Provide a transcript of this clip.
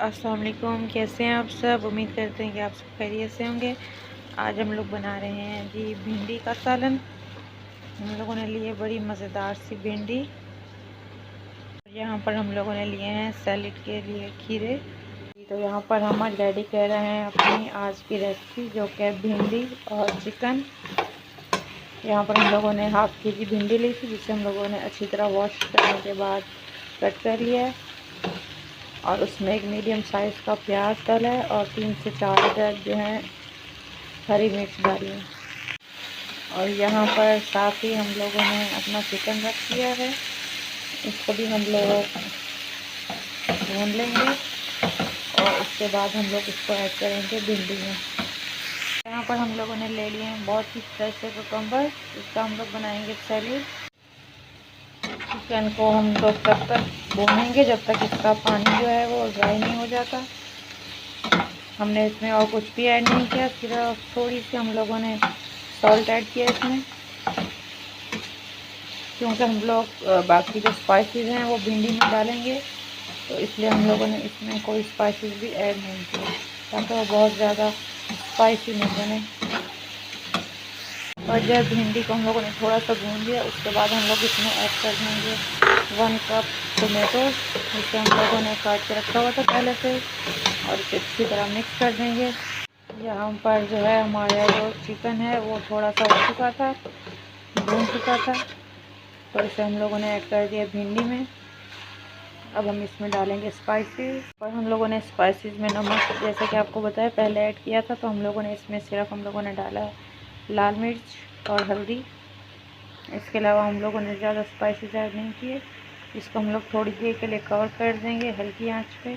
अस्सलाम वालेकुम। कैसे हैं आप सब? उम्मीद करते हैं कि आप सब खैरियत से होंगे। आज हम लोग बना रहे हैं जी भिंडी का सालन। हम लोगों ने लिए बड़ी मज़ेदार सी भिंडी। यहाँ पर हम लोगों ने लिए हैं सैलेड के लिए खीरे। तो यहाँ पर हम आज रेडी कर रहे हैं अपनी आज की रेसिपी, जो कि भिंडी और चिकन। यहाँ पर हम लोगों ने हाफ़ के जी भिंडी ली थी, जिसे हम लोगों ने अच्छी तरह वॉश करने के बाद कट कर लिया है। और उसमें एक मीडियम साइज़ का प्याज डाला है और 3 से 4 अदद जो है हरी मिर्च डाली है। और यहाँ पर साथ ही हम लोगों ने अपना चिकन रख दिया है, इसको भी हम लोग भून लेंगे और उसके बाद हम लोग इसको ऐड करेंगे भिंडी में। यहाँ पर हम लोगों ने ले लिए हैं बहुत ही फ्रेश कुकम्बर, इसका हम लोग बनाएंगे सैलेड। चिकन को हम लोग तब तक भूनेंगे जब तक इसका पानी जो है वो ड्राई नहीं हो जाता। हमने इसमें और कुछ भी ऐड नहीं किया, सिर्फ थोड़ी सी हम लोगों ने सॉल्ट ऐड किया इसमें, क्योंकि हम लोग बाकी जो स्पाइसेस हैं वो भिंडी में डालेंगे, तो इसलिए हम लोगों ने इसमें कोई स्पाइसेस भी ऐड नहीं किया, ताकि वो बहुत ज़्यादा स्पाइसी नहीं बने। और जब भिंडी को हम लोगों ने थोड़ा सा भून लिया, उसके बाद हम लोग इसमें ऐड कर देंगे 1 कप टोमेटो, जिसे हम लोगों ने काट के रखा हुआ था पहले से, और इसे अच्छी तरह मिक्स कर देंगे। यहाँ पर जो है हमारा जो चिकन है वो थोड़ा सा हो चुका था, भून चुका था, तो इसे हम लोगों ने ऐड कर दिया भिंडी में। अब हम इसमें डालेंगे स्पाइसेस, और हम लोगों ने स्पाइसेस में नमक, जैसे कि आपको बताया, पहले ऐड किया था, तो हम लोगों ने इसमें सिर्फ हम लोगों ने डाला लाल मिर्च और हल्दी। इसके अलावा हम लोगों ने ज़्यादा स्पाइसेस ऐड नहीं किए। इसको हम लोग थोड़ी देर के लिए कवर कर देंगे हल्की आंच पे,